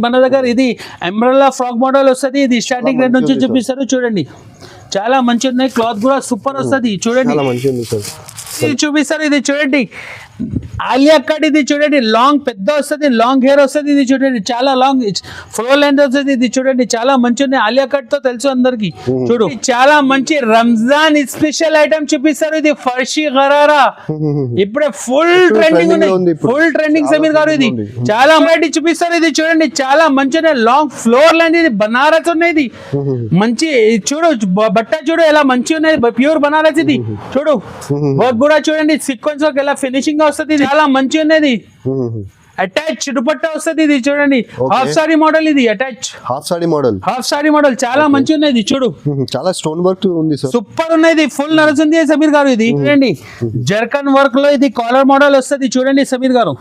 మన దగ్గర ఇది అంబ్రెల్లా ఫ్రాక్ మోడల్ వస్తుంది. ఇది స్టార్టింగ్ రేట్ నుంచి చూపిస్తారు చూడండి. చాలా మంచి ఉన్నాయి. క్లాత్ కూడా సూపర్ వస్తుంది చూడండి. ఇది చూపిస్తారు. ఇది చూడండి ఆలియా కట్. ఇది చూడండి లాంగ్ పెద్ద వస్తుంది, లాంగ్ హెయిర్ వస్తుంది. ఇది చూడండి చాలా లాంగ్ ఫ్లోర్ లెంత్ వస్తుంది. ఇది చూడండి చాలా మంచి ఉంది. ఆలియా కట్ తో తెలుసు అందరికి. చూడు చాలా మంచి రంజాన్ స్పెషల్ ఐటమ్ చూపిస్తారు. ఇది ఫర్షీ గరారా ఇప్పుడే ఫుల్ ట్రెండింగ్ ఉంది. ఫుల్ ట్రెండింగ్ సమీర్ గారు. ఇది చాలా వెరైటీ చూపిస్తారు. ఇది చూడండి చాలా మంచి లాంగ్ ఫ్లోర్ లెంత్. ఇది బనారస్ ఉన్నాయి. ఇది మంచి చూడు బట్ట చూడు ఎలా మంచి ఉన్నది. ప్యూర్ బనారస్. ఇది చూడు వర్క్ కూడా చూడండి సీక్వెన్స్ వర్క్ ఎలా ఫినిషింగ్ వస్తుంది. చాలా మంచి ఉన్నది. అటాచ్ దుపట్టా వస్తుంది. ఇది చూడండి హాఫ్ సారీ మోడల్. ఇది అటాచ్ హాఫ్ సారీ మోడల్ చాలా మంచి ఉన్నది. చూడు చాలా స్టోన్ వర్క్ ఉంది సార్. సూపర్ ఉన్నది. ఫుల్ నడుస్తుంది సమీర్ గారు. ఇది చూడండి జర్కన్ వర్క్ లో ఇది కాలర్ మోడల్ వస్తుంది చూడండి సమీర్ గారు.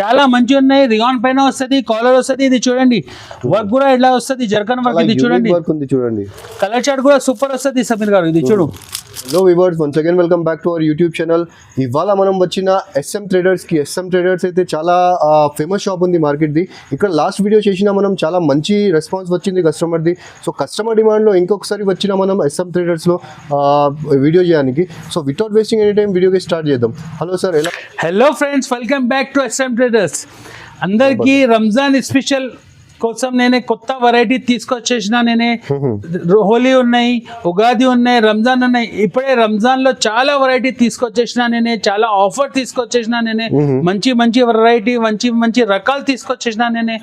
చాలా మంచి ఉన్నాయి. రియాన్ పైన వస్తుంది, కాలర్ వస్తుంది. ఇది చూడండి వర్క్ కూడా ఎట్లా వస్తుంది జర్కన్ వర్క్. ఇది చూడండి కలర్ చార్ట్ కూడా సూపర్ వస్తుంది సమీర్ గారు. ఇది చూడు. Hello viewers, once again welcome back to our YouTube channel. ఇవాళ మనం వచ్చిన SM ట్రేడర్స్కి. SM ట్రేడర్స్ అయితే చాలా ఫేమస్ షాప్ ఉంది మార్కెట్ది. ఇక్కడ లాస్ట్ వీడియో చేసిన మనం చాలా మంచి రెస్పాన్స్ వచ్చింది కస్టమర్ది. సో కస్టమర్ డిమాండ్లో ఇంకొకసారి వచ్చిన మనం SM ట్రేడర్స్లో వీడియో చేయడానికి. So without wasting any time వీడియోకి స్టార్ట్ చేద్దాం. హలో సార్, ఎలా? Hello friends, welcome back to SM traders. అందరికీ రంజాన్ స్పెషల్ కోసం నేనే కొత్త వెరైటీ తీసుకొచ్చేసిన. నేనే హోలీ ఉన్నాయి, ఉగాది ఉన్నాయి, రంజాన్ ఉన్నాయి. ఇప్పుడే రంజాన్ లో చాలా వెరైటీ తీసుకొచ్చేసిన. నేనే చాలా ఆఫర్ తీసుకొచ్చేసిన. నేనే మంచి మంచి వెరైటీ మంచి మంచి రకాలు తీసుకొచ్చేసిన. నేనే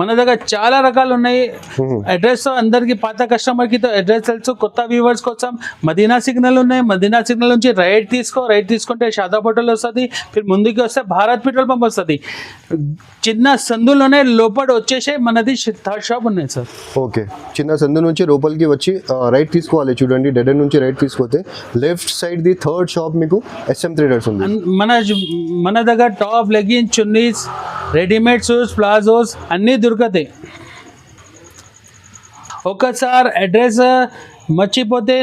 మన దగ్గర చాలా రకాలు ఉన్నాయి. అడ్రస్ అందరికి పాత కస్టమర్ కి అడ్రస్ తెలుసు. కొత్త వ్యూవర్స్ కోసం మదీనా సిగ్నల్ ఉన్నాయి. మదీనా సిగ్నల్ నుంచి రైట్ తీసుకుంటే షాదాబ్ హోటల్ వస్తుంది. ముందుకి వస్తే భారత్ పెట్రోల్ పంప్ వస్తుంది. చిన్న సందులోనే లోపల వచ్చేసే మనది థర్డ్ షాప్ ఉన్నాయి సార్. ఓకే, చిన్న సందు నుంచి లోపలికి వచ్చి రైట్ తీసుకోవాలి. చూడండి డెడ్ ఎండ్ నుంచి రైట్ తీసుకొస్తే left side the third shop మీకు SM ట్రేడర్స్ ఉంది. మన దగ్గర top, leggings, chunnis, readymade shoes, palazzos అన్నీ దొరుకుతాయి. ఒకసారి అడ్రస్ మర్చిపోతే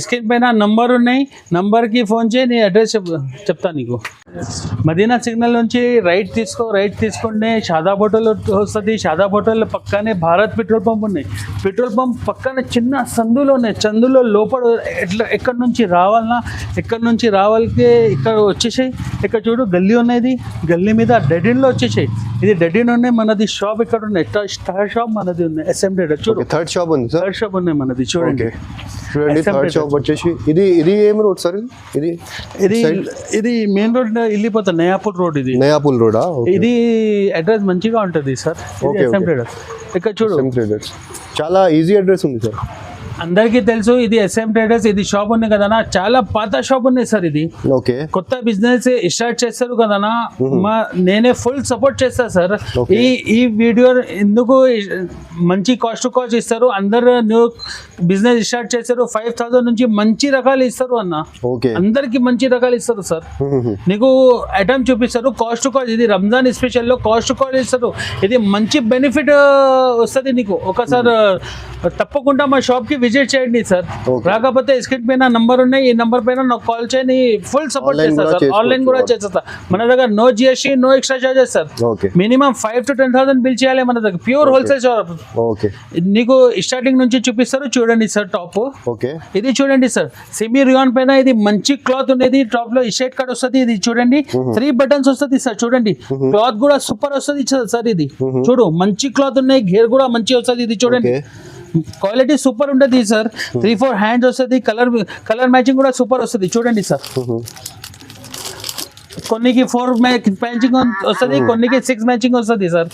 స్క్రీన్ పైన నంబర్ ఉన్నాయి, నంబర్కి ఫోన్ చేయి, నీ అడ్రస్ చెప్తా నీకు. మదీనా సిగ్నల్ నుంచి రైట్ తీసుకుంటే షాదాబ్ హోటల్ వస్తుంది. షాదాబ్ హోటల్ పక్కనే భారత్ పెట్రోల్ పంప్ ఉన్నాయి. పెట్రోల్ పంప్ పక్కన చిన్న సందులో ఉన్నాయి. సందులో లోపల ఎక్కడి నుంచి రావాలికి ఇక్కడ వచ్చేసాయి. ఇక్కడ చూడు గల్లీ ఉన్నది. గల్లీ మీద డెడ్ ఎండ్లో వచ్చేసాయి. ఇది డెడ్ ఎండ్ ఉన్నాయి. మనది షాప్ ఇక్కడ ఉన్నాయి. థర్డ్ షాప్ మనది ఉన్నాయి. SM ట్రేడర్ చూడు థర్డ్ షాప్ ఉంది. థర్డ్ షాప్ ఉన్నాయి మనది. చూడండి థర్డ్ షాప్ వచ్చేసి ఇది ఏం రోడ్ సార్? ఇది మెయిన్ రోడ్ వెళ్ళిపోతుంది. నయాపూల్ రోడ్. ఇది నయాపూల్ రోడ్. ఇది అడ్రస్ మంచిగా ఉంటుంది సార్. SM ట్రేడర్స్ ఇక్కడ చూడు. చాలా ఈజీ అడ్రస్ ఉంది సార్. అందరికీ తెలుసు ఇది SM ట్రేడర్స్. ఇది షాప్ ఉంది కదనా, చాలా పాత షాప్ ఉంది సార్. ఇది కొత్త బిజినెస్ స్టార్ట్ చేస్తారు కదనా, నేనే ఫుల్ సపోర్ట్ చేస్తా సార్. ఈ వీడియో ఎందుకు మంచి కాస్ట్ ఇస్తారు. అందరు న్యూ బిజినెస్ స్టార్ట్ చేస్తారు. 5,000 నుంచి మంచి రకాలు ఇస్తారు అన్న. అందరికి మంచి రకాలు ఇస్తారు సార్. నీకు ఐటమ్ చూపిస్తారు కాస్ట్. ఇది రంజాన్ స్పెషల్ లో కాస్ట్ ఇస్తారు. ఇది మంచి బెనిఫిట్ వస్తుంది నీకు. ఒకసారి తప్పకుండా మా షాప్ కి విజిట్ చేయండి సార్. రాకపోతే స్క్రీన్ పైన నంబర్ ఉన్నాయి. ఈ నంబర్ పైన నాకు కాల్ చేయండి. ఫుల్ సపోర్ట్ చేస్తా సార్. ఆన్లైన్ కూడా చేస్తా. మన దగ్గర no GST, no extra charges sir. Minimum 5,000 to 10,000 bill చేయాలి మన దగ్గర. Pure wholesale shop. నీకు స్టార్టింగ్ నుంచి చూపిస్తారు చూడండి సార్. టాప్ ఇది చూడండి సార్. సెమీ రియాన్ పైన ఇది మంచి క్లాత్ ఉండేది. టాప్ లో షేడ్ కట్ వస్తుంది. ఇది చూడండి 3 బటన్స్ వస్తుంది సార్. చూడండి క్లాత్ కూడా సూపర్ వస్తుంది సార్. ఇది చూడు మంచి క్లాత్ ఉన్నాయి. గేర్ కూడా మంచి వస్తుంది. ఇది చూడండి క్వాలిటీ సూపర్ ఉంటుంది సార్. 3-4 హ్యాండ్స్ వస్తుంది. కలర్ మ్యాచింగ్ కూడా సూపర్ వస్తుంది. చూడండి సార్. కొన్నికి 4 మ్యాచింగ్ వస్తుంది, కొన్నికి 6 మ్యాచింగ్ వస్తుంది సార్.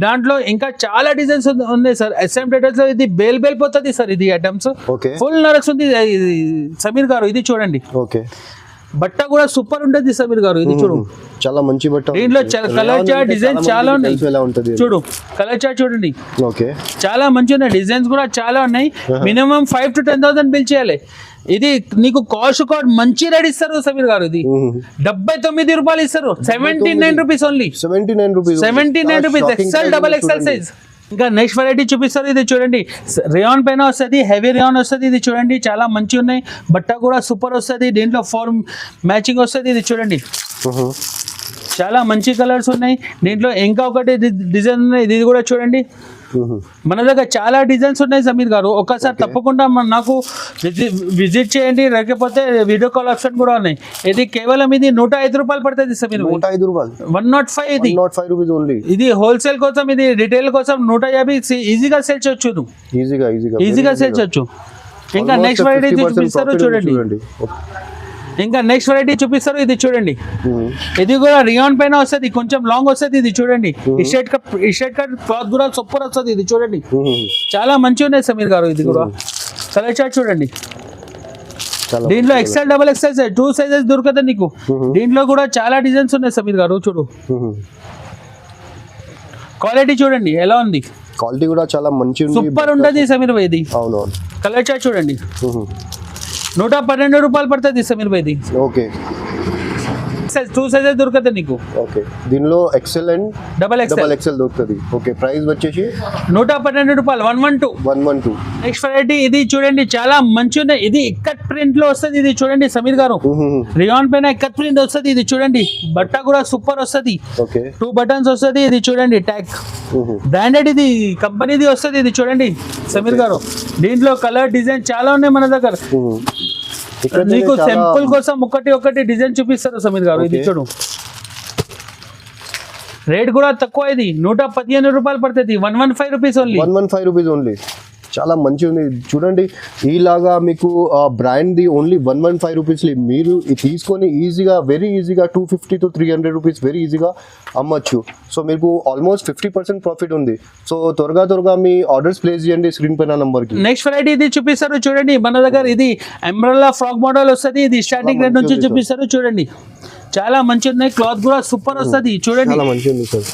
దాంట్లో ఇంకా చాలా డిజైన్స్ ఉన్నాయి సార్. SM ట్రేడర్స్ లో ఇది బేల్ పోతుంది సార్. ఇది ఐటమ్స్ ఫుల్ నడుస్తుంది సమీర్ గారు. ఇది చూడండి బట్ట కూడా సూపర్ ఉంటుంది సమీర్ గారు. ఇది చూడు చాలా మంచి బట్ట. దీంట్లో కలర్ చార్ట్ డిజైన్ చాలా ఉన్నాయి. చూడు కలర్ చార్ట్ చూడండి చాలా మంచి ఉన్నాయి. డిజైన్స్ కూడా చాలా ఉన్నాయి. మినిమం 5,000 to 10,000 బిల్ చేయాలి. ఇది నీకు కాస్ట్ మంచి రేట్ ఇస్తారు సమీర్ గారు. ఇది 79 రూపాయలు ఇస్తారు. 79 rupees only. 79 rupees. XL, XXL size. ఇంకా నెక్స్ట్ వెరైటీ చూపిస్తారు. ఇది చూడండి రియాన్ పైన వస్తుంది. హెవీ రియాన్ వస్తుంది. ఇది చూడండి చాలా మంచి ఉన్నాయి. బట్ట కూడా సూపర్ వస్తుంది. దీంట్లో 4 మ్యాచింగ్ వస్తుంది. ఇది చూడండి చాలా మంచి కలర్స్ ఉన్నాయి దీంట్లో. ఇంకా ఒకటి డిజైన్ ఉన్నాయి, ఇది కూడా చూడండి. మన దగ్గర చాలా డిజైన్స్ ఉన్నాయి సమీర్ గారు, ఒకసారి తప్పకుండా నాకు విజిట్ చేయండి, లేకపోతే వీడియో కాల్ ఆప్షన్ కూడా ఉన్నాయి. ఇది కేవలం ఇది 105 రూపాయలు పడుతుంది సమీర్. 105 రూపాయలు, 105. ఇది 105 రూపీస్ ఓన్లీ. ఇది హోల్సేల్ కోసం, ఇది రిటైల్ కోసం 150 ఈజీగా సేల్ చేయొచ్చు నువ్వు, ఈజీగా సేల్ చేయొచ్చు. ఇంకా నెక్స్ట్ వెరైటీ చూపిస్తారు చూడండి. ఇంకా నెక్స్ట్ వెరైటీ చూపిస్తారు, ఇది చూడండి. ఇది కూడా రియాన్ పైన వస్తుంది, కొంచెం లాంగ్ వస్తుంది. ఇది చూడండి, ఈ షర్ట్ కట్ క్లాత్ కూడా సూపర్ వస్తుంది. ఇది చూడండి, చాలా మంచిగా ఉన్నాయి సమీర్ గారు. ఇది కూడా కలర్ చార్ట్ చూడండి. దీంట్లో XL, double XL size 2 sizes దొరుకుతాయి నీకు. దీంట్లో కూడా చాలా డిజైన్స్ ఉన్నాయి సమీర్ గారు. చూడు క్వాలిటీ చూడండి ఎలా ఉంది, క్వాలిటీ కూడా చాలా మంచి సూపర్ ఉంటుంది సమీర్ భాయ్. ఇది కలర్ చార్ట్ చూడండి. 112 రూపాయలు పడుతుంది సమీర్ భాయ్. ఇది ఓకే, 2 సైజెస్ దొరుకుతాయి నీకు. ఓకే, దీనిలో ఎక్సెల్ అండ్ డబల్ ఎక్సెల్ దొరుకుతుంది. ఓకే, ప్రైస్ వచ్చేసి 112 రూపాయలు, 112. నెక్స్ట్ వెరైటీ ఇది చూడండి, చాలా మంచి ఉన్నాయి. ఇది ఇక్కత్ ప్రింట్ లో వస్తుంది. ఇది చూడండి సమీర్ గారు, రియాన్ పైన ఇక్కత్ ప్రింట్ వస్తుంది. ఇది చూడండి, బట్ట కూడా సూపర్ వస్తుంది. ఓకే, 2 బటన్స్ వస్తుంది. ఇది చూడండి, ట్యాగ్ బ్రాండెడ్, ఇది కంపెనీది వస్తుంది. ఇది చూడండి సమీర్ గారు, దీంట్లో కలర్ డిజైన్ చాలా ఉన్నాయి మన దగ్గర. నీకు సింపుల్ కోసం ఒకటి డిజైన్ చూపిస్తారు సమీర్ గారు. ఇది చూడు, రేట్ కూడా తక్కువ. ఇది 115 రూపాయలు పడుతుంది, 115 రూపీస్ ఓన్లీ. 115 రూపీస్ ఓన్లీ, చాలా మంచిగా ఉంది. చూడండి, ఈలాగా మీకు బ్రాండ్ది ఓన్లీ 115 రూపీస్ మీరు ఇది తీసుకొని ఈజీగా, వెరీ ఈజీగా 250 to 300 రూపీస్ వెరీ ఈజీగా అమ్మచ్చు. సో మీకు ఆల్మోస్ట్ 50% ప్రాఫిట్ ఉంది. సో త్వరగా మీ ఆర్డర్స్ ప్లేస్ చేయండి స్క్రీన్ పైన నంబర్కి. నెక్స్ట్ వెరైటీ ఇది చూపిస్తారు చూడండి మన దగ్గర. ఇది అంబ్రెల్లా ఫ్రాక్ మోడల్ వస్తుంది. ఇది స్టార్టింగ్ రేట్ నుంచి చూపిస్తారు చూడండి, చాలా మంచి ఉన్నాయి. క్లాత్ కూడా సూపర్ వస్తుంది చూడండి, చాలా మంచిగా ఉంది సార్.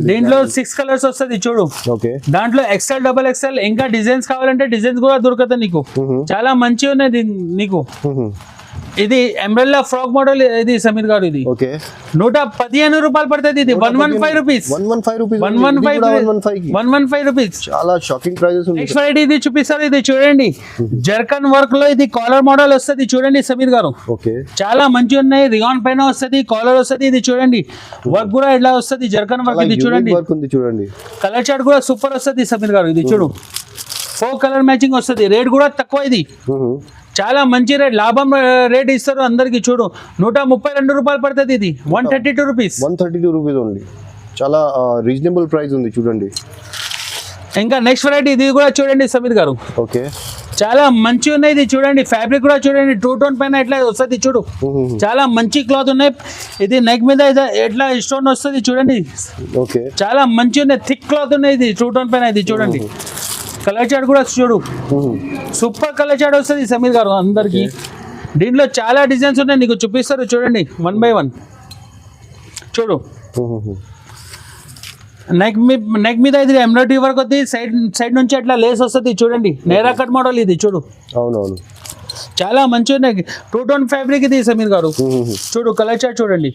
దీంట్లో 6 కలర్స్ వస్తుంది చూడు. ఓకే, దాంట్లో ఎక్సెల్, డబల్ ఎక్సెల్, ఇంకా డిజైన్స్ కావాలంటే డిజైన్స్ కూడా దొరుకుతాయి నీకు. చాలా మంచిగా ఉన్నాయి నీకు. ఇది అంబ్రెల్లా ఫ్రాక్ మోడల్. ఇది సమీర్ గారు, ఇది ఓకే, 115 రూపాయలు పడుతుంది. ఇది 115 రూపీస్, 115 రూపీస్, చాలా షాకింగ్ ప్రైజెస్ ఉంది. నెక్స్ట్ వెరైటీ ఇది చూపిస్తారు. ఇది చూడండి, జర్కన్ వర్క్ లో ఇది కాలర్ మోడల్ వస్తుంది చూడండి సమీర్ గారు. ఓకే, చాలా మంచిగా ఉన్నాయి. రియాన్ పైన వస్తుంది, కాలర్ వస్తుంది. ఇది చూడండి, వర్క్ కూడా ఎట్లా వస్తుంది, జర్కన్ వర్క్. ఇది చూడండి, కలర్ చార్ట్ కూడా సూపర్ వస్తుంది సమీర్ గారు. ఇది చూడు, 4 కలర్ మ్యాచింగ్ వస్తుంది. రేట్ కూడా తక్కువ. ఇది చాలా మంచి రేట్, లాభం రేట్ ఇస్తారు అందరికి. చూడు, 132 రూపాయలు పడుతుంది. ఇది 132 రూపీస్, 132 రూపీస్ ఓన్లీ, చాలా రీజనబుల్ ప్రైస్ ఉంది చూడండి. ఇంకా నెక్స్ట్ వెరైటీ ఇది కూడా చూడండి సమీర్ గారు. ఓకే, చాలా మంచి ఉన్నాయి. ఇది చూడండి, ఫ్యాబ్రిక్ కూడా చూడండి, 2 టోన్ పైన ఎట్లా వస్తుంది చూడు, చాలా మంచి క్లాత్ ఉన్నాయి. ఇది నెక్ మీద ఎట్లా స్టోన్ వస్తుంది చూడండి. ఓకే, చాలా మంచి ఉన్నాయి, థిక్ క్లాత్ ఉన్నాయి. ఇది 2 టోన్ పైన. ఇది చూడండి, కలర్ చార్ట్ కూడా చూడు, సూపర్ కలర్ చార్ట్ వస్తుంది సమీర్ గారు అందరికి. దీంట్లో చాలా డిజైన్స్ ఉన్నాయి, నీకు చూపిస్తారు చూడండి 1 by 1. చూడు, నెక్ మీద ఇది ఎంబ్రాయిడరీ వర్క్ వస్తుంది. సైడ్ నుంచి అట్లా లేస్ వస్తుంది చూడండి, నేరా కట్ మోడల్. ఇది చూడు, అవునవును, చాలా మంచిగా ఉన్నాయి. 2 టోన్ ఫ్యాబ్రిక్ ఇది సమీర్ గారు. చూడు, కలర్ చార్ట్ చూడండి.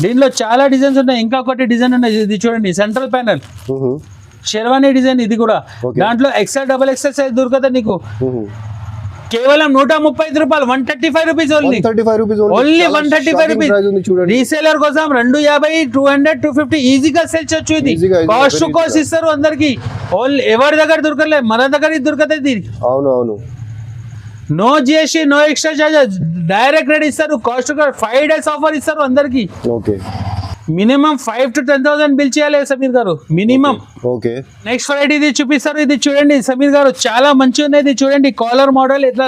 దీంట్లో చాలా డిజైన్స్ ఉన్నాయి. ఇంకా ఒకటి డిజైన్ ఉన్నాయి. ఇది చూడండి, సెంట్రల్ ప్యానల్ షెర్వానీ డిజైన్. ఇది కూడా దాంట్లో ఎక్సెల్, డబల్ ఎక్సెల్ సైజ్ దొరుకుతుంది నీకు. కేవలం 135 రూపాయలు, 135 రూపీస్ ఓన్లీ, 135 రూపీస్. రీసేలర్ కోసం 250, 200, 250 ఈజీగా సేల్ చేయొచ్చు. ఇది కాస్ట్ టు కాస్ట్ ఇస్తారు అందరికి. ఎవరి దగ్గర దొరకలే, మన దగ్గర ఇది దొరుకుతుంది. అవునవును, no GST, no extra charges, direct rate ఇస్తారు. కాస్ట్ 5 days ఆఫర్ ఇస్తారు అందరికి. ఓకే, మినిమం 5 to 10,000 బిల్ చేయాలి సమీర్ గారు, మినిమం. ఓకే, నెక్స్ట్ వెరైటీ ఇది చూపిస్తారు. ఇది చూడండి సమీర్ గారు, చాలా మంచిగా ఉంది. ఇది చూడండి, కాలర్ మోడల్, ఇట్లా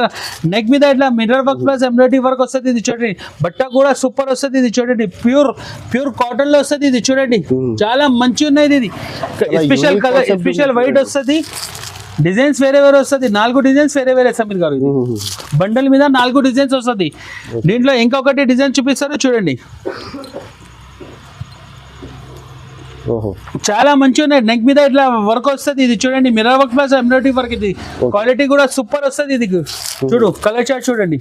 నెక్ మీద ఇట్లా mirror work plus embroidery work వస్తుంది. ఇది చూడండి, బట్ట కూడా సూపర్ వస్తుంది. ఇది చూడండి, ప్యూర్ కాటన్ లో వస్తుంది. ఇది చూడండి, చాలా మంచిగా ఉన్నది. ఇది స్పెషల్ కలర్, స్పెషల్ వైట్ వస్తుంది. డిజైన్స్ వేరే వస్తుంది. 4 డిజైన్స్ వేరే సమీర్ గారు. ఇది బండల్ మీద 4 డిజైన్స్ వస్తుంది. దీంట్లో ఇంకొకటి డిజైన్ చూపిస్తారు చూడండి, చాలా మంచిగా ఉన్నాయి. నెక్ మీద ఇట్లా వర్క్ వస్తుంది. ఇది చూడండి, mirror work plus embroidery work. ఇది క్వాలిటీ కూడా సూపర్ వస్తుంది. ఇది చూడు, కలర్ చార్ట్ చూడండి,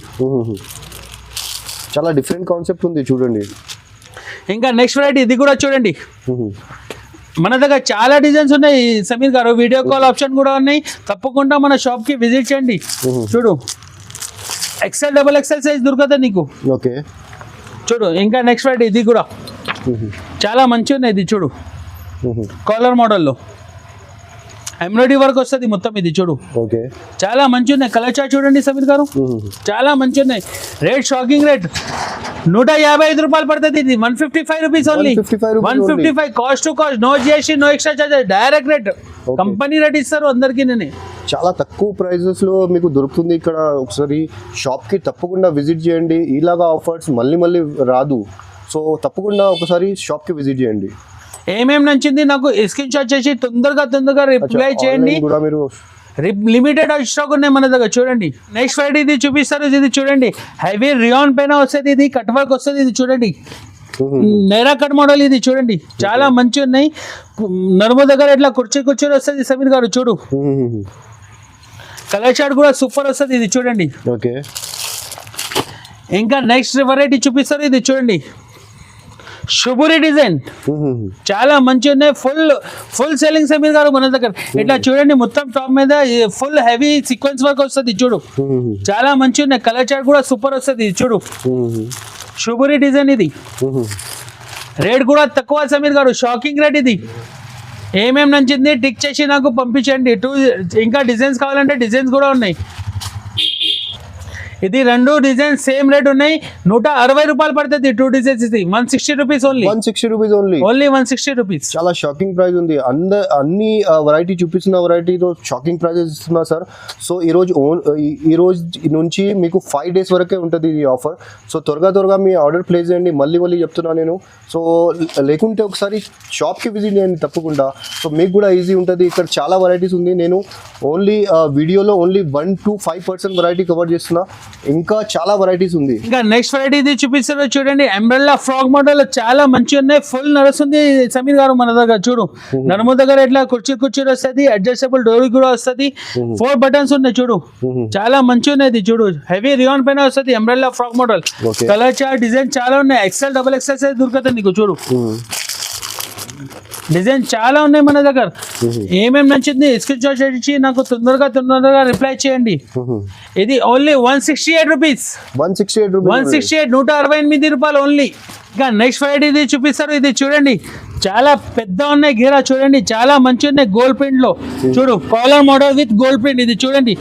చాలా డిఫరెంట్ కాన్సెప్ట్ ఉంది చూడండి. ఇంకా నెక్స్ట్ వెరైటీ ఇది కూడా చూడండి. మన దగ్గర చాలా డిజైన్స్ ఉన్నాయి సమీర్ గారు. వీడియో కాల్ ఆప్షన్ కూడా ఉన్నాయి. తప్పకుండా మన షాప్ కి విజిట్ చేయండి. చూడు, ఎక్సెల్, డబల్ ఎక్సెల్ సైజ్ దొరుకుతుంది నీకు. ఓకే, చూడు ఇంకా నెక్స్ట్ వెరైటీ ఇది కూడా చాలా మంచిగా ఉన్నాయి. ఇది చూడు కాలర్ మోడల్లో ఎంబ్రాయిడరీ వర్క్ వస్తుంది మొత్తం. ఇది చూడు ఓకే, చాలా మంచిగా ఉన్నాయి. కలర్ చార్ట్ చూడండి సమీర్ గారు, చాలా మంచిగా ఉన్నాయి. రేట్ షాకింగ్ రేట్, 155 రూపాయలు పడుతుంది. ఇది 155 rupees only. 155 cost to cost, no GST, no extra charges, direct rate, company rate ఇస్తారు అందరికీ. నేను చాలా తక్కువ ప్రైజెస్ లో మీకు దొరుకుతుంది ఇక్కడ. ఒకసారి షాప్ కి తప్పకుండా విజిట్ చేయండి. ఇలాగా ఆఫర్స్ మళ్ళీ మళ్ళీ రాదు. సో తప్పకుండా ఒకసారి షాప్ కి విజిట్ చేయండి. ఏమేమి నచ్చింది నాకు స్క్రీన్ షాట్ చేసి తొందరగా రిప్లై చేయండి. కూడా మీరు లిమిటెడ్ స్టాక్ ఉన్నాయి మన దగ్గర. చూడండి నెక్స్ట్ ఫ్రైడే ఇది చూపిస్తారు. ఇది చూడండి హెవీ రియాన్ పైన వస్తుంది. ఇది కట్ వర్క్ వస్తుంది. ఇది చూడండి నేరా కట్ మోడల్. ఇది చూడండి చాలా మంచి ఉన్నాయి. నడుము దగ్గర ఇట్లా కుర్చీ వస్తుంది సమీర్ గారు. చూడు కలర్ చార్ట్ కూడా సూపర్ వస్తుంది. ఇది చూడండి. ఓకే, ఇంకా నెక్స్ట్ వెరైటీ చూపిస్తారు. ఇది చూడండి శుభురి డిజైన్, చాలా మంచి ఉన్నాయి. ఫుల్ సెల్లింగ్ సమీర్ గారు మన దగ్గర. ఇట్లా చూడండి మొత్తం టాప్ మీద ఫుల్ హెవీ సీక్వెన్స్ వర్క్ వస్తుంది. చూడు చాలా మంచి ఉన్నాయి. కలర్ చార్ట్ కూడా సూపర్ వస్తుంది. చూడు శుభురి డిజైన్. ఇది రేట్ కూడా తక్కువ సమీర్ గారు, షాకింగ్ రేట్. ఇది ఏమేమి నచ్చింది టిక్ చేసి నాకు పంపించండి. ఇంకా డిజైన్స్ కావాలంటే డిజైన్స్ కూడా ఉన్నాయి. ఇది రెండు డిజైన్ సేమ్ రేట్ ఉన్నాయి. 160 రూపాయలు పడుతుంది. 2 డిజైన్స్. ఇది 160 rupees only. 160 rupees only. 160 rupees. చాలా షాకింగ్ ప్రైస్ ఉంది. అన్ని వెరైటీ చూపిస్తున్న వెరైటీతో షాకింగ్ ప్రైజెస్ ఇస్తున్నా సార్. సో ఈ రోజు నుంచి మీకు 5 days వరకే ఉంటుంది ఈ ఆఫర్. సో త్వరగా మీ ఆర్డర్ ప్లేస్ చేయండి. మళ్ళీ చెప్తున్నా నేను. సో లేకుంటే ఒకసారి షాప్కి విజిట్ చేయండి తప్పకుండా. సో మీకు కూడా ఈజీ ఉంటుంది. ఇక్కడ చాలా వెరైటీస్ ఉంది. నేను వీడియోలో ఓన్లీ 1 to 5% వెరైటీ కవర్ చేస్తున్నా. ఇంకా చాలా వెరైటీస్ ఉంది. ఇంకా నెక్స్ట్ వెరైటీ ఇది చూపిస్తారు. చూడండి అంబ్రెల్లా ఫ్రాక్ మోడల్ చాలా మంచిగా ఉన్నాయి. ఫుల్ నడుస్తుంది సమీర్ గారు మన దగ్గర. చూడు నడుము దగ్గర ఇట్లా కుర్చీ వస్తుంది. అడ్జస్టబుల్ డోర్ కూడా వస్తుంది. 4 buttons ఉన్నాయి. చూడు చాలా మంచిగా ఉన్నాయి. చూడు హెవీ రియాన్ పైన వస్తుంది. Umbrella frock model. Colour chart design చాలా ఉన్నాయి. XL, XXL సైజ్ దొరుకుతుంది నీకు. చూడు డిజైన్ చాలా ఉన్నాయి మన దగ్గర. ఏమేమి నచ్చింది స్క్రీన్ షాట్ చేసి నాకు తొందరగా రిప్లై చేయండి. ఇది ఓన్లీ 168 రూపీస్. 168 రూపాయలు ఓన్లీ. ఇంకా నెక్స్ట్ ఫ్రైడే ఇది చూపిస్తారు. ఇది చూడండి చాలా పెద్ద ఉన్నాయి గీరా. చూడండి చాలా మంచి ఉన్నాయి. గోల్డ్ ప్రింట్ లో చూడు caller model with gold print. ఇది చూడండి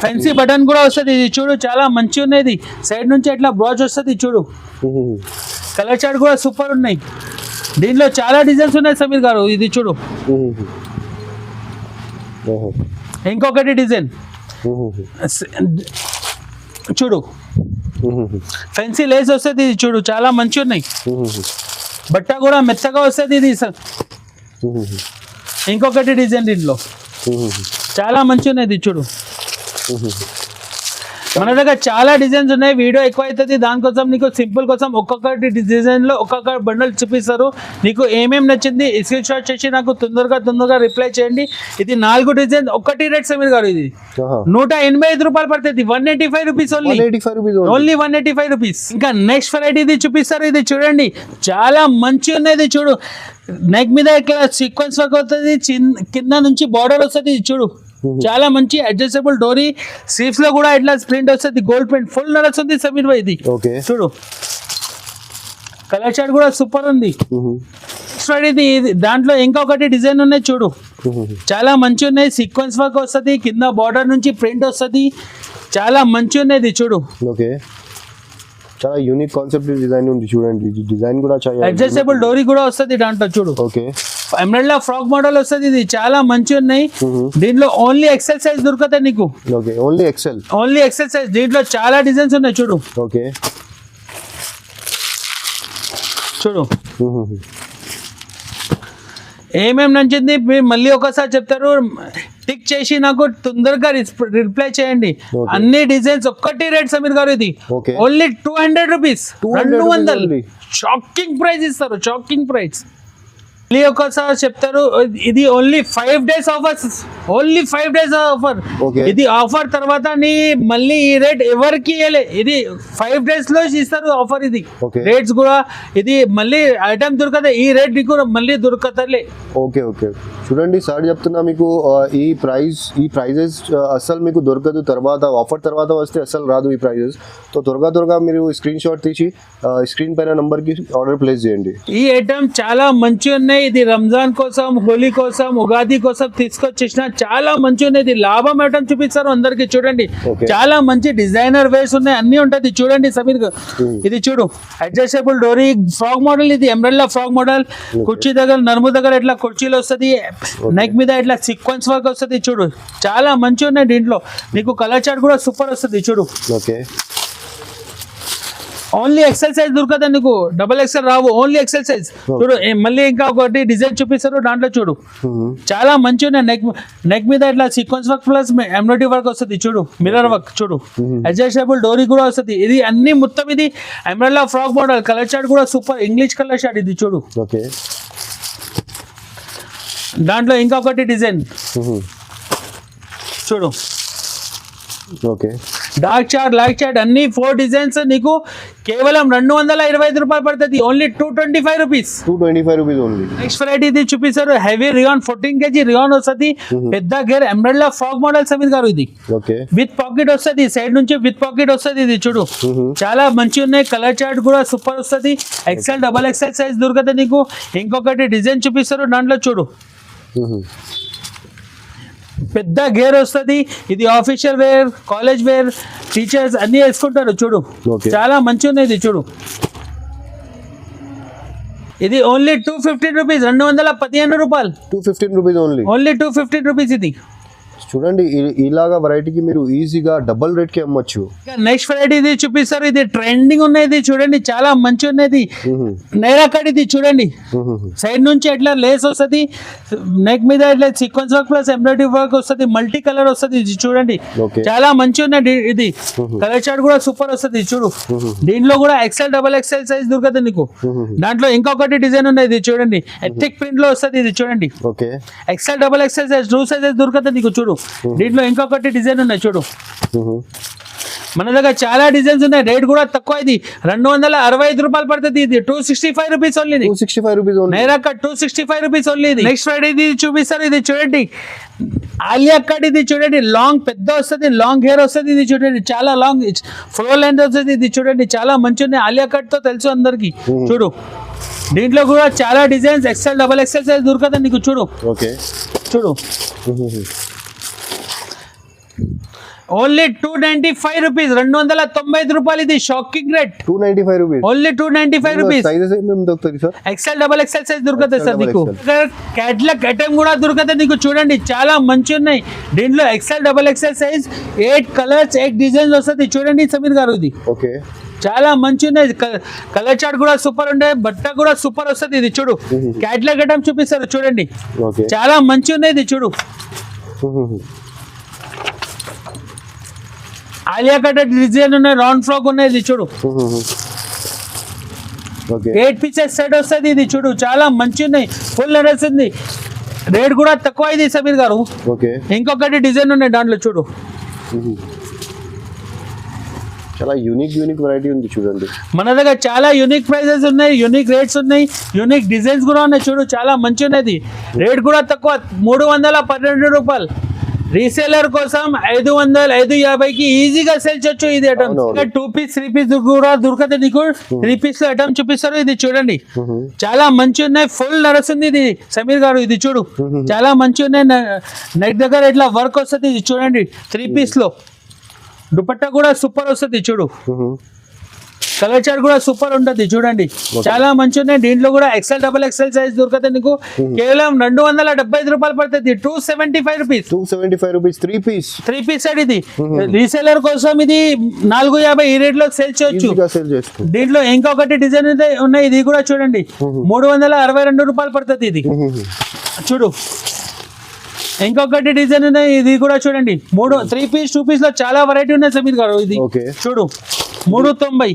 ఫెన్సీ బటన్ కూడా వస్తుంది. ఇది చూడు చాలా మంచి ఉన్నది. సైడ్ నుంచి ఇట్లా బ్రాచ్ వస్తుంది. చూడు కలర్ చార్ట్ కూడా సూపర్ ఉన్నాయి. దీనిలో చాలా డిజైన్స్ ఉన్నాయి సమీర్ గారు. ఇది చూడు ఇంకొకటి డిజైన్ చూడు ఫెన్సీ లేస్ వస్తుంది. ఇది చూడు చాలా మంచి ఉన్నాయి. బట్ట కూడా మెత్తగా వస్తుంది. ఇది ఇంకొకటి డిజైన్ దీంట్లో చాలా మంచి ఉన్నాయి. ఇది చూడు మన దగ్గర చాలా డిజైన్స్ ఉన్నాయి. వీడియో ఎక్కువ అవుతుంది. దానికోసం నీకు సింపుల్ కోసం ఒక్కొక్కటి డిజైన్ లో ఒక్కొక్క బండల్ చూపిస్తారు. నీకు ఏమేమి నచ్చింది స్క్రీన్ షాట్ చేసి నాకు తొందరగా రిప్లై చేయండి. ఇది 4 డిజైన్ ఒకటి రేట్ సమీర్ గారు. ఇది 185 రూపాయలు పడుతుంది. 185 రూపీస్ ఓన్లీ. 185 రూపీస్. ఇంకా నెక్స్ట్ వెరైటీ ఇది చూపిస్తారు. ఇది చూడండి చాలా మంచి ఉన్నాయి. ఇది చూడు నెక్ మీద ఇట్లా సీక్వెన్స్ వర్క్ అవుతుంది. కింద నుంచి బార్డర్ వస్తుంది. ఇది చూడు చాలా మంచి అడ్జస్టబుల్ డోరీ. స్లీవ్స్ లో కూడా ఇట్లా ప్రింట్ వస్తుంది. గోల్డ్ ప్రింట్ ఫుల్ నడుస్తుంది సమీర్ భాయ్. ఇది చూడు కలర్ చార్ట్ కూడా సూపర్ ఉంది. ఇది దాంట్లో ఇంకొకటి డిజైన్ ఉన్నాయి. చూడు చాలా మంచి ఉన్నాయి. సీక్వెన్స్ వర్క్ వస్తుంది. కింద బార్డర్ నుంచి ప్రింట్ వస్తుంది. చాలా మంచి ఉన్నాయి. ఇది చూడు చాలా యూనిక్ కాన్సెప్ట్ డిజైన్ ఉంది. చూడండి డిజైన్ కూడా చాలా అడ్జస్టబుల్ డోరీ కూడా వస్తుంది దాంట్లో. చూడు ఎమరాల్డ్ ఫ్రాక్ మోడల్ వస్తుంది. ఇది చాలా మంచి ఉన్నాయి. దీంట్లో ఓన్లీ XL సైజ్ దొరుకుతాయి నీకు. Only XL size. దీంట్లో చాలా డిజైన్స్ ఉన్నాయి. చూడు చూడు ఏమేమి నచ్చింది మీరు మళ్ళీ ఒకసారి చెప్తారు. టిక్ చేసి నాకు తొందరగా రిప్లై చేయండి. అన్ని డిజైన్స్ ఒక్కటి రేట్ సమీర్ గారు. ఇది ఓన్లీ 200 రూపీస్. 200 షాకింగ్ ప్రైస్ ఇస్తారు. Shocking price. మళ్ళీ ఒకసారి చెప్తారు, ఇది only 5 days offer, only 5 days offer. Okay. ఇది ఆఫర్ తర్వాత నీ మళ్ళీ ఈ రేట్ ఎవరికి ఇవ్వలే, ఇది 5 days లో ఇస్తారు ఆఫర్. ఇది Okay. రేట్స్ కూడా ఇది మళ్ళీ ఐటమ్ దొరకదు, ఈ రేట్ నీకు మళ్ళీ దొరకతలే. ఓకే ఓకే చూడండి సార్ చెప్తున్నా మీకు ఈ ప్రైజెస్ అసలు మీకు దొరకదు, తర్వాత ఆఫర్ తర్వాత వస్తే అసలు రాదు ఈ ప్రైజెస్. సో త్వరగా మీరు స్క్రీన్ షాట్ తీసి స్క్రీన్ పైన నంబర్కి ఆర్డర్ ప్లేస్ చేయండి. ఈ ఐటమ్ చాలా మంచిగా ఉన్నాయి, ఇది రంజాన్ కోసం, హోలీ కోసం, ఉగాది కోసం తీసుకొచ్చేసిన చాలా మంచిగా ఉన్నాయి. ఇది లాభం ఐటమ్ చూపిస్తారు అందరికి. చూడండి Okay. చాలా మంచి డిజైనర్ వేర్స్ ఉన్నాయి, అన్ని ఉంటుంది. చూడండి సమీర్ గారు, ఇది చూడు అడ్జస్టబుల్ డోరీ ఫ్రాక్ మోడల్, ఇది ఎంబ్రెల్లా ఫ్రాక్ మోడల్. కుర్చీ దగ్గర నడుము దగ్గర ఇట్లా కుర్చీలు వస్తుంది, నెక్ మీద ఇట్లా సీక్వెన్స్ వర్క్ వస్తుంది. చూడు చాలా మంచిగా ఉన్నాయి. దీంట్లో నీకు కలర్ చార్ట్ కూడా సూపర్ వస్తుంది. చూడు ఓకే ఓన్లీ ఎక్సెల్ సైజ్ దొరకదు నీకు, డబల్ ఎక్సెల్ రావు, ఓన్లీ ఎక్సెల్ సైజ్. చూడు మళ్ళీ ఇంకా ఒకటి డిజైన్ చూపిస్తారు దాంట్లో. చూడు చాలా మంచిగా ఉన్నాయి. నెక్ మీద ఇట్లా sequence work plus embroidery work వస్తుంది. చూడు మిర్రర్ వర్క్, చూడు అడ్జస్టబుల్ డోరీ కూడా వస్తుంది. ఇది అన్ని మొత్తం ఇది umbrella frock model. Colour chart కూడా సూపర్, ఇంగ్లీష్ కలర్ చార్ట్. ఇది చూడు ఓకే దాంట్లో ఇంకొకటి డిజైన్ చూడు, okay dark chart, light chart అన్ని 4 డిజైన్స్ నీకు కేవలం 225 రూపాయలు పడుతుంది, only 225 rupees. 225 rupees only. Next variety ఇది చూపిస్తారు, హెవీ రియాన్ 14 kg రియాన్ వస్తుంది, పెద్ద gear umbrella frock model. Sameer గారు ఇది ఓకే విత్ పాకెట్ వస్తుంది, సైడ్ నుంచి విత్ పాకెట్ వస్తుంది. ఇది చూడు చాలా మంచిగా ఉన్నాయి. కలర్ చార్ట్ కూడా సూపర్ వస్తుంది. ఎక్సెల్ డబల్ ఎక్సెల్ సైజ్ దొరుకుతుంది నీకు. ఇంకొకటి డిజైన్ చూపిస్తారు దాంట్లో. చూడు పెద్ద గేర్ వస్తుంది. ఇది official wear, college wear, teachers అన్ని వేసుకుంటారు. చూడు Okay. చాలా మంచిగా ఉంది. ఇది చూడు ఇది ఓన్లీ 215 రూపీస్, 215 రూపాయలు, 215 రూపీస్ ఓన్లీ. Only 215 rupees. ఇది చూడండి ఇలాగా వెరైటీకి మీరు ఈజీగా డబుల్ రేట్కి అమ్మొచ్చు. నెక్స్ట్ వెరైటీ ఇది చూపిస్తారు, ఇది ట్రెండింగ్ ఉన్నది. చూడండి చాలా మంచి ఉన్నది. నైరా కట్ ఇది చూడండి, సైడ్ నుంచి ఎట్లా లేస్ వస్తుంది, నెక్ మీద ఇట్లా sequence work plus embroidery work వస్తుంది, మల్టీ కలర్ వస్తుంది. ఇది చూడండి Okay. చాలా మంచి ఉన్నది. ఇది కలర్ చార్ట్ కూడా సూపర్ వస్తుంది. చూడు దీంట్లో కూడా ఎక్సెల్ డబల్ ఎక్సెల్ సైజ్ దొరుకుతుంది నీకు. దాంట్లో ఇంకొకటి డిజైన్ ఉన్నది. ఇది చూడండి ఎథిక్ ప్రింట్ లో వస్తుంది. ఇది చూడండి okay XL double XL size 2 sizes దొరుకుతుంది నీకు. చూడు దీంట్లో ఇంకొకటి డిజైన్ ఉన్నాయి. చూడు మన దగ్గర చాలా డిజైన్స్ ఉన్నాయి. రేట్ కూడా తక్కువ. ఇది 265 రూపాయలు పడుతుంది. ఇది 265 rupees only. 265 rupees only. Naira cut 265 rupees only. ఇది నెక్స్ట్ ఫ్రైడే ఇది చూపిస్తారు. ఇది చూడండి ఆలియా కట్. ఇది చూడండి లాంగ్ పెద్ద వస్తుంది, లాంగ్ హెయిర్ వస్తుంది. ఇది చూడండి చాలా లాంగ్ ఫ్లో లెంత్ వస్తుంది. ఇది చూడండి చాలా మంచి ఉంది. ఆలియా కట్ తో తెలుసు అందరికి. చూడు దీంట్లో కూడా చాలా designs XL double XL size దొరకదు నీకు. చూడు ఓకే చూడు ఓన్లీ 295 రూపీస్, 295 రూపాయలు. ఇది shocking rate. 295 rupees only 295 rupees. Sizes ఏమేమి దొరుకుతుంది sir? XL double XL size దొరుకుతుంది సార్ XL, నీకు. క్యాట్లాగ్ ఐటమ్ కూడా దొరుకుతుంది నీకు. చూడండి చాలా మంచి ఉన్నాయి. దీంట్లో XL double XL size 8 colours 8 designs వస్తుంది. చూడండి సమీర్ గారు ఇది ఓకే చాలా మంచి ఉన్నాయి. కలర్ చార్ట్ కూడా సూపర్ ఉండే, బట్ట కూడా సూపర్ వస్తుంది. ఇది చూడు క్యాట్లాగ్ ఐటమ్ చూపిస్తారు. చూడండి ఓకే చాలా మంచి ఉన్నాయి. ఇది చూడు ఆలియా కట్ డిజైన్ ఉన్నాయి, రౌండ్ ఫ్రాక్ ఉన్నాయి. ఇది చూడు ఓకే 8 పీసెస్ సెట్ వస్తుంది. ఇది చూడు చాలా మంచి ఉన్నాయి, ఫుల్ నడుస్తుంది. రేట్ కూడా తక్కువ. ఇది సమీర్ గారు ఓకే ఇంకొకటి డిజైన్ ఉన్నాయి దాంట్లో. చూడు చాలా యూనిక్ వెరైటీ ఉంది. చూడండి మన దగ్గర చాలా యూనిక్ ప్రైజెస్ ఉన్నాయి, యూనిక్ రేట్స్ ఉన్నాయి, యూనిక్ డిజైన్స్ కూడా ఉన్నాయి. చూడు చాలా మంచి ఉన్నది. రేట్ కూడా తక్కువ, 312 రూపాయలు. రీసేలర్ కోసం 550కి ఈజీగా సేల్ చేయొచ్చు. ఇది ఐటమ్ 2 పీస్ 3 పీస్ కూడా దొరకదు నీకు. 3 పీస్ లో ఐటమ్ చూపిస్తారు. ఇది చూడండి చాలా మంచి ఉన్నాయి, ఫుల్ నడుస్తుంది. ఇది సమీర్ గారు ఇది చూడు చాలా మంచి ఉన్నాయి. నెక్ దగ్గర ఇట్లా వర్క్ వస్తుంది. ఇది చూడండి 3 పీస్ లో దుపట్టా కూడా సూపర్ వస్తుంది. చూడు కలర్ చార్ట్ కూడా సూపర్ ఉంటుంది. చూడండి చాలా మంచి ఉన్నాయి. దీంట్లో కూడా ఎక్సెల్ డబల్ ఎక్సెల్ సైజ్ దొరుకుతుంది నీకు. కేవలం 275 రూపాయలు పడుతుంది. 275 రూపీస్. 275 rupees 3 piece set. ఇది రీసేలర్ కోసం ఇది 450 ఈ రేట్ లో సేల్ చేయొచ్చు. దీంట్లో ఇంకొకటి డిజైన్ ఉన్నాయి. ఇది కూడా చూడండి 362 రూపాయలు పడుతుంది. ఇది చూడు ఇంకొకటి డిజైన్ ఉన్నాయి. ఇది కూడా చూడండి 3 పీస్ 2 పీస్ లో చాలా వెరైటీ ఉన్నాయి సమీర్ గారు. ఇది చూడు 390.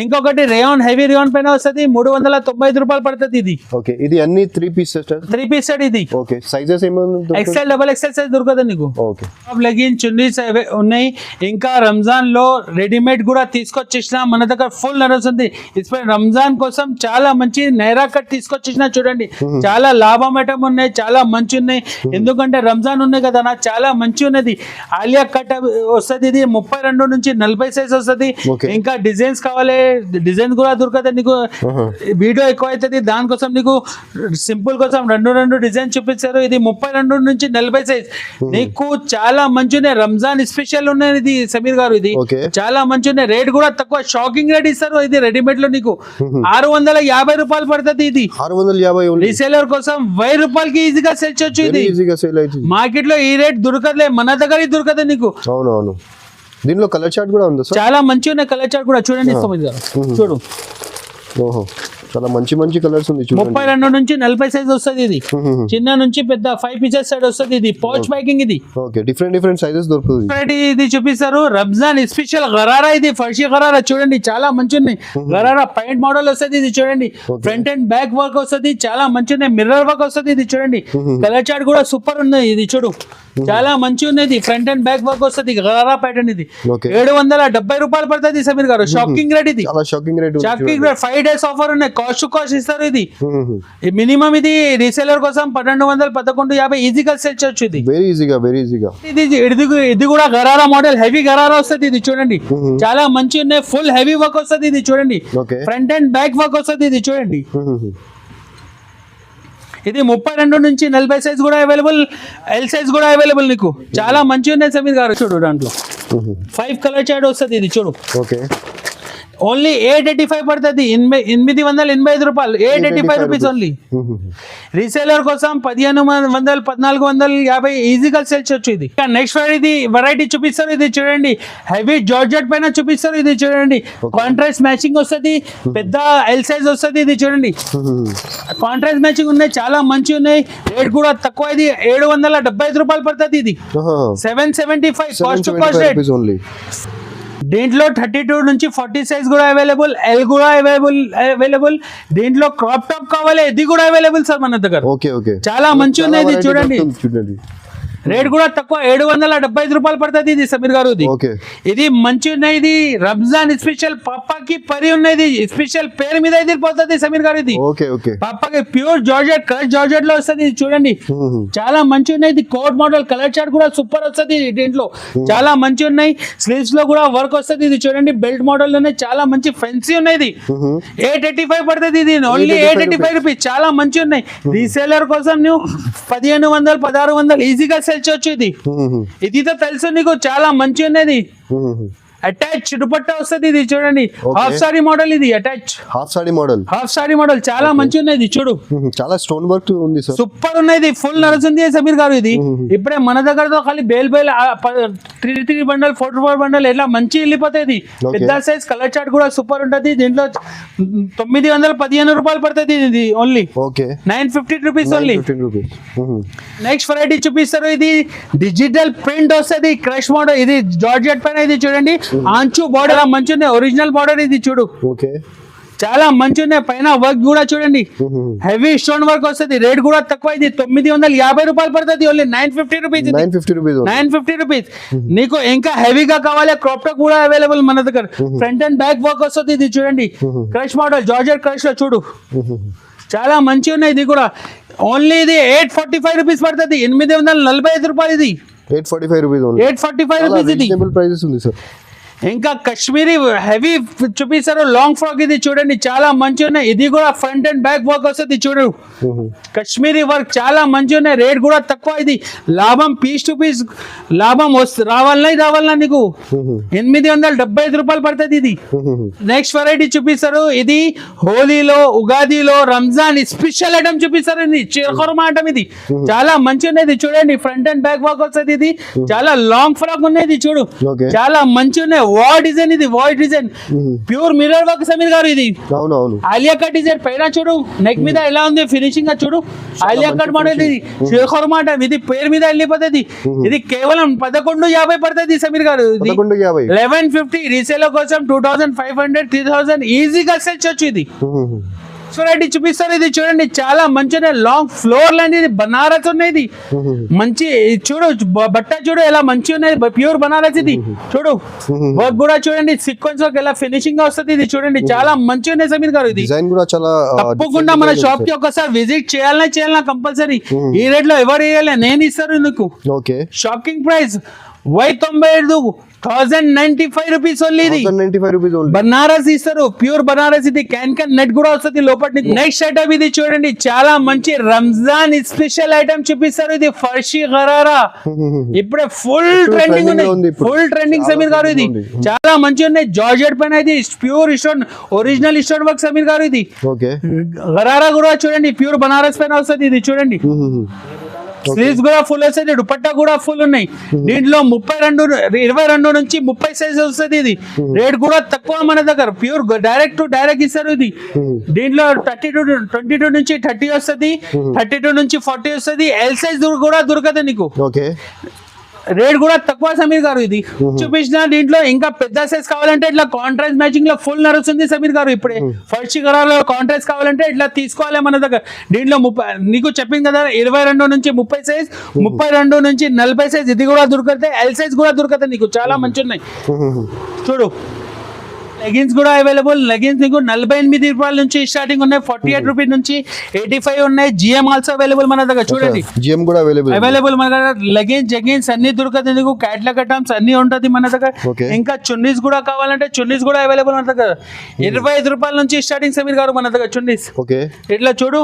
ఇంకొకటి రేయాన్ హెవీ రేయాన్ పైన వస్తుంది 395 రూపాయలు పడుతుంది ఇది. ఓకే, ఇది అన్ని 3 పీస్ సెట్. 3 పీస్ సెట్ ఇది. ఓకే, సైజెస్ ఏమైనా ఎక్సెల్ డబల్ ఎక్సెల్ సైజ్ దొరకదు నీకు. ఓకే, లెగిన్ చున్నీస్ ఉన్నాయి. ఇంకా రంజాన్ లో రెడీమేడ్ కూడా తీసుకొచ్చేసిన మన దగ్గర ఫుల్ నడుస్తుంది. ఇప్పుడు రంజాన్ కోసం చాలా మంచి నైరా కట్ తీసుకొచ్చేసిన చూడండి. చాలా లాభం ఐటమ్ ఉన్నాయి, చాలా మంచి ఉన్నాయి. ఎందుకంటే రంజాన్ ఉన్నాయి కదా నా, చాలా మంచి ఉన్నది. ఆలియా కట్ వస్తుంది, ఇది 32 నుంచి 40 సైజ్ వస్తుంది. ఇంకా డిజైన్స్ కావాలి, డిజైన్ కూడా దొరకదు నీకు. వీడియో ఎక్కువ అవుతుంది, దానికోసం నీకు సింపుల్ కోసం రెండు డిజైన్ చూపిస్తారు. ఇది 32 నుంచి 40 సైజ్. నీకు చాలా మంచి ఉన్నాయి, రంజాన్ స్పెషల్ ఉన్నాయి ఇది సమీర్ గారు. ఇది చాలా మంచి ఉన్నాయి, రేట్ కూడా తక్కువ, షాకింగ్ రేట్ ఇస్తారు. ఇది రెడీమేడ్ లో నీకు 650 రూపాయలు పడుతుంది. ఇది 650 రీసేలర్ కోసం 1000 రూపాయలకి ఈజీగా సెల్ చేయొచ్చు. ఇది మార్కెట్ లో ఈ రేట్ దొరకదులే, మన దగ్గర దొరకదు నీకు. అవునవును, దీనిలో కలర్ చార్ట్ కూడా ఉంది. చాలా మంచి ఉన్నాయి కలర్ చార్ట్ కూడా చూడండి. చూడు, ఓహో, చాలా మంచి మంచి కలర్స్ ఉంది. 32 నుంచి 40 సైజ్ వస్తుంది. ఇది చిన్న నుంచి పెద్ద 5 పీసెస్ సైడ్ వస్తుంది. ఇది పౌచ్ ప్యాకింగ్. ఇది ఓకే, డిఫరెంట్ సైజెస్ దొరుకుతుంది. ఇది చూపిస్తారు రంజాన్ స్పెషల్ గరారా. ఇది ఫర్షీ గరారా చూడండి, చాలా మంచి ఉన్నాయి. గరారా పాయింట్ మోడల్ వస్తుంది. ఇది చూడండి, ఫ్రంట్ అండ్ బ్యాక్ వర్క్ వస్తుంది, చాలా మంచి ఉన్నాయి. మిర్రర్ వర్క్ వస్తుంది. ఇది చూడండి, కలర్ చార్ట్ కూడా సూపర్ ఉన్నాయి. ఇది చూడు, చాలా మంచి ఉన్నది. ఫ్రంట్ అండ్ బ్యాక్ వర్క్ వస్తుంది. గరారా ప్యాటర్న్. ఇది 770 రూపాయలు పడుతుంది సమీర్ గారు. Shocking rate. ఇది షాకింగ్ రేట్. 5 days ఆఫర్ ఉన్నాయి, కాస్ట్ టు కాస్ట్ ఇస్తారు. ఇది మినిమం ఇది రీసేలర్ కోసం 1200-1150 ఈజీగా సెల్ చేయొచ్చు. ఇది వెరీ ఈజీగా. ఇది కూడా గరారా మోడల్, హెవీ గరారా వస్తుంది. ఇది చూడండి, చాలా మంచి ఉన్నాయి. ఫుల్ హెవీ వర్క్ వస్తుంది. ఇది చూడండి, ఫ్రంట్ అండ్ బ్యాక్ వర్క్ వస్తుంది. ఇది చూడండి, ఇది 32 నుంచి 40 సైజ్ కూడా అవైలబుల్, ఎల్ సైజ్ కూడా అవైలబుల్ నీకు. చాలా మంచి ఉన్నాయి సమీర్ గారు. చూడు, దాంట్లో 5 కలర్ చార్ట్ వస్తుంది. ఇది చూడు, ఓన్లీ 885 పడుతుంది. 885 రూపాయలు, 885 రూపీస్ ఓన్లీ. రీసేలర్ కోసం 1500-1450 ఈజీగా సేల్ చేయొచ్చు. ఇది నెక్స్ట్ ఇది వెరైటీ చూపిస్తారు. ఇది చూడండి, హెవీ జార్జెట్ పైన చూపిస్తారు. ఇది చూడండి, కాంట్రాస్ట్ మ్యాచింగ్ వస్తుంది, పెద్ద ఎల్ సైజ్ వస్తుంది. ఇది చూడండి, కాంట్రాస్ట్ మ్యాచింగ్ ఉన్నాయి, చాలా మంచి ఉన్నాయి. రేట్ కూడా తక్కువ. ఇది 775 రూపాయలు పడుతుంది. ఇది 775 కాస్ట్ టు కాస్ట్ రేట్. దీంట్లో 32 నుంచి 40 సైజ్ కూడా అవైలబుల్, ఎల్ కూడా అవైలబుల్. దీంట్లో క్రాప్ టాప్ కావాలి, ఇది కూడా అవైలబుల్ సార్ మన దగ్గర. చాలా మంచి ఉన్నాయి. ఇది చూడండి, రేట్ కూడా తక్కువ, 775 రూపాయలు పడుతుంది. ఇది సమీర్ గారు, ఇది మంచి ఉన్నాయి. ఇది రంజాన్ స్పెషల్ పాపాకి పరి ఉన్నది, స్పెషల్ పేరు మీద ఇది పోతుంది సమీర్ గారు. ఇది పాపాకి ప్యూర్ జార్జెట్, కలర్ జార్జెట్ లో వస్తుంది. ఇది చూడండి, చాలా మంచి ఉన్నాయి. ఇది కోట్ మోడల్, కలర్ చార్ట్ కూడా సూపర్ వస్తుంది. దీంట్లో చాలా మంచి ఉన్నాయి. స్లీవ్స్ లో కూడా వర్క్ వస్తుంది. ఇది చూడండి, బెల్ట్ మోడల్ లోనే చాలా మంచి ఫెన్సీ ఉన్నాయి. ఇది 885 పడుతుంది. ఇది ఓన్లీ 885 రూపీస్, చాలా మంచి ఉన్నాయి. రీసేలర్ కోసం నువ్వు 1500-1600 ఈజీగా సెల్ చేయొచ్చు. ఇది తెలుసు నీకు, చాలా మంచి ఉన్నది. అటాచ్ దుపట్టా వస్తుంది. ఇది చూడండి, హాఫ్ సారీ మోడల్. ఇది అటాచ్ హాఫ్ సారీ మోడల్ చాలా మంచి ఉన్నది. చూడు, చాలా స్టోన్ వర్క్ ఉంది, సూపర్ ఉన్నది. ఫుల్ నడుస్తుంది సమీర్ గారు. ఇది ఇప్పుడే మన దగ్గరతో ఖాళీ బేల్ 3 బండల్ 44 బండల్ ఎట్లా మంచి వెళ్ళిపోతాయి. పెద్ద సైజ్, కలర్ చార్ట్ కూడా సూపర్ ఉంటుంది. దీంట్లో 915 రూపాయలు పడుతుంది. ఇది only 950 rupees only. Next variety చూపిస్తారు. ఇది డిజిటల్ ప్రింట్ వస్తుంది, క్రష్ మోడల్. ఇది జార్జెట్ పైన. ఇది చూడండి, ఆంచు బార్డర్ మంచి ఉన్నాయి, ఒరిజినల్ బార్డర్. ఇది చూడు, చాలా మంచి ఉన్నాయి. పైన వర్క్ కూడా చూడండి, హెవీ స్టోన్ వర్క్ వస్తుంది. రేట్ కూడా తక్కువ. ఇది 950 రూపాయలు పడుతుంది. Only 950 rupees. 950 రూపీస్. నీకు ఇంకా హెవీగా కావాలి, క్రాప్ టాప్ కూడా అవైలబుల్ మన దగ్గర. ఫ్రంట్ అండ్ బ్యాక్ వర్క్ వస్తుంది. ఇది చూడండి, క్రష్ మోడల్, జార్జెట్ క్రష్ లో చూడు, చాలా మంచి ఉన్నాయి. ఇది కూడా ఓన్లీ ఇది 845 రూపీస్ పడుతుంది. 845 రూపాయలు. ఇది 845 రూపీస్. ఇది ప్రైజెస్ ఉంది సార్. ఇంకా కాశ్మీరీ హెవీ చూపిస్తారు, లాంగ్ ఫ్రాక్. ఇది చూడండి, చాలా మంచి ఉన్నాయి. ఇది కూడా ఫ్రంట్ అండ్ బ్యాక్ వర్క్ వస్తుంది. చూడు, కాశ్మీరీ వర్క్ చాలా మంచి ఉన్నాయి. రేట్ కూడా తక్కువ. ఇది లాభం, పీస్ టు పీస్ లాభం రావాలన్నా నీకు 875 రూపాయలు పడుతుంది. ఇది నెక్స్ట్ వెరైటీ చూపిస్తారు. ఇది హోలీలో, ఉగాదిలో, రంజాన్ స్పెషల్ ఐటమ్ చూపిస్తారు. ఇది చిరకొరమా ఐటమ్. ఇది చాలా మంచి ఉన్నది. చూడండి, ఫ్రంట్ అండ్ బ్యాక్ వర్క్ వస్తుంది. ఇది చాలా లాంగ్ ఫ్రాక్ ఉన్నది. చూడు, చాలా మంచి ఉన్నాయి. వావ్ డిజైన్ ఇది, wow design pure mirror work Sameer గారు ఇది. అవునవును. ఆలియా కట్ డిజైన్ పైన చూడు, నెక్ మీద ఎలా ఉంది ఫినిషింగ్ గా చూడు. ఆలియా కట్ మోడల్ ఇది, శేఖర్ మాట ఇది పేరు మీద వెళ్ళిపోతుంది. ఇది కేవలం 1150 పడుతుంది సమీర్ గారు. 1150 రీసేల్ కోసం 2500 3000 ఈజీగా సెల్ చేయొచ్చు ఇది. చూడండి చూపిస్తారు, ఇది చూడండి చాలా మంచిగా లాంగ్ ఫ్లోర్ లైన్, ఇది బనారస్ ఉన్నది మంచి. చూడు బట్ట చూడు ఎలా మంచి ఉన్నది, ప్యూర్ బనారస్ ఇది. చూడు వర్క్ కూడా చూడండి, సీక్వెన్స్ వర్క్ ఎలా ఫినిషింగ్ గా వస్తుంది ఇది చూడండి, చాలా మంచి ఉన్నాయి సమీర్ గారు. ఇది డిజైన్ కూడా చాలా తప్పకుండా మన షాప్ కి ఒకసారి విజిట్ చేయాలన్నా కంపల్సరీ. ఈ రేట్ లో ఎవరు వేయాలి, నేను ఇస్తారు నీకు. Okay. Shocking price 1095 rupees only. ఇది 1095 రూపీస్ ఓన్లీ. బనారస్ ఇస్తారు, ప్యూర్ బనారస్ ఇది. క్యాన్ నెట్ కూడా వస్తుంది లోపల. నెక్స్ట్ ఐటమ్ ఇది చూడండి, చాలా మంచి రంజాన్ స్పెషల్ ఐటమ్ చూపిస్తారు. ఇది ఫర్షీ గరారా ఇప్పుడే ఫుల్ ట్రెండింగ్ ఉంది, ఫుల్ ట్రెండింగ్ సమీర్ గారు. ఇది చాలా మంచి ఉన్నాయి, జార్జెట్ పైన ఇది pure stone, original stone work Sameer గారు. ఇది ఓకే. గరారా కూడా చూడండి, ప్యూర్ బనారస్ పైన వస్తుంది ఇది చూడండి. స్లీవ్స్ కూడా ఫుల్ వస్తుంది, దుపట్టా కూడా ఫుల్ ఉన్నాయి. దీంట్లో 22 నుంచి 30 సైజ్ వస్తుంది. ఇది రేట్ కూడా తక్కువ మన దగ్గర, ప్యూర్ డైరెక్ట్ ఇస్తారు ఇది. దీంట్లో 22 నుంచి 30 వస్తుంది, 32 నుంచి 40 వస్తుంది. ఎల్ సైజ్ కూడా దొరకదు నీకు. ఓకే. రేట్ కూడా తక్కువ సమీర్ గారు. ఇది చూపించిన దీంట్లో ఇంకా పెద్ద సైజ్ కావాలంటే ఇట్లా కాంట్రాస్ట్ మ్యాచింగ్ లో ఫుల్ నడుస్తుంది సమీర్ గారు. ఇప్పుడే ఫస్ట్ గరాలో కాంట్రాస్ట్ కావాలంటే ఇట్లా తీసుకోవాలి మన దగ్గర. దీంట్లో నీకు చెప్పింది కదా 22 నుంచి 30 సైజ్, 32 నుంచి 40 సైజ్ ఇది కూడా దొరుకుతాయి. ఎల్ సైజ్ కూడా దొరుకుతాయి నీకు, చాలా మంచి ఉన్నాయి. చూడు లెగిన్స్ కూడా అవైలబుల్. లెగిన్స్ నీకు 48 రూపాయల నుంచి స్టార్టింగ్ ఉన్నాయి, 48 రూపీస్ నుంచి 85 ఉన్నాయి. జిఎం ఆల్సో అవైలబుల్ మన దగ్గర. చూడండి జిఎం కూడా అవైలబుల్ మన దగ్గర. లెగిన్స్ జెగిన్స్ అన్ని దొరుకుతాయి నీకు, క్యాట్లాగ్ ఐటమ్స్ అన్ని ఉంటది మన దగ్గర. ఇంకా చున్నీస్ కూడా కావాలంటే చున్నీస్ కూడా అవైలబుల్ మన దగ్గర. 25 రూపాయల నుంచి స్టార్టింగ్ సమీర్ గారు మన దగ్గర చున్నీస్. ఇట్లా చూడు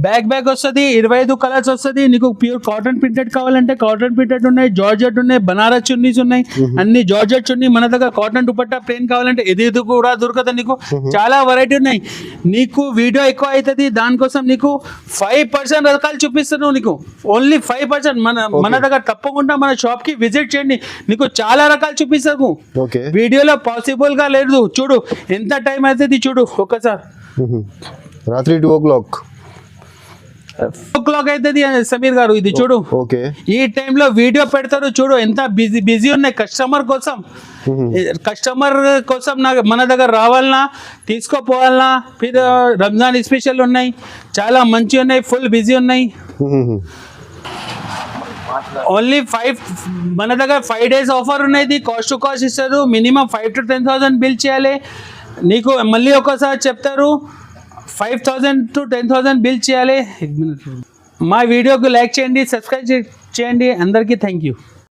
బ్యాక్ వస్తుంది, 25 కలర్స్ వస్తుంది నీకు. ప్యూర్ కాటన్ ప్రింటెడ్ కావాలంటే కాటన్ ప్రింటెడ్ ఉన్నాయి, జార్జెట్ ఉన్నాయి, బనారస్ చున్నీస్ ఉన్నాయి, అన్ని జార్జెట్ చున్నీ మన దగ్గర. కాటన్ దుపట్టా ప్లేన్ కావాలంటే ఇది కూడా దొరుకుతుంది నీకు. చాలా వెరైటీ ఉన్నాయి. నీకు వీడియో ఎక్కువ అవుతుంది, దానికోసం నీకు 5% రకాలు చూపిస్తున్నావు నీకు. ఓన్లీ 5%. మన దగ్గర తప్పకుండా మన షాప్ కి విజిట్ చేయండి, నీకు చాలా రకాలు చూపిస్తాను. వీడియోలో పాసిబుల్ గా లేదు. చూడు ఎంత టైం అవుతుంది చూడు ఒకసారి. రాత్రి 2 o'clock అవుతుంది సమీర్ గారు. ఇది చూడు ఈ టైంలో వీడియో పెడతారు. చూడు ఎంత బిజీ ఉన్నాయి. కస్టమర్ కోసం మన దగ్గర రావాలన్నా తీసుకోపోవాలన్నా, రంజాన్ స్పెషల్ ఉన్నాయి, చాలా మంచి ఉన్నాయి, ఫుల్ బిజీ ఉన్నాయి. ఓన్లీ 5 మన దగ్గర 5 days ఆఫర్ ఉన్నాయి. కాస్ట్ టు కాస్ట్ ఇస్తారు. మినిమం 5 to 10,000 బిల్ చేయాలి. నీకు మళ్ళీ ఒకసారి చెప్తారు 5,000 to 10,000 బిల్ చేయాలి. మా వీడియోకి లైక్ చేయండి, సబ్స్క్రైబ్ చేయండి. అందరికీ థ్యాంక్ యూ.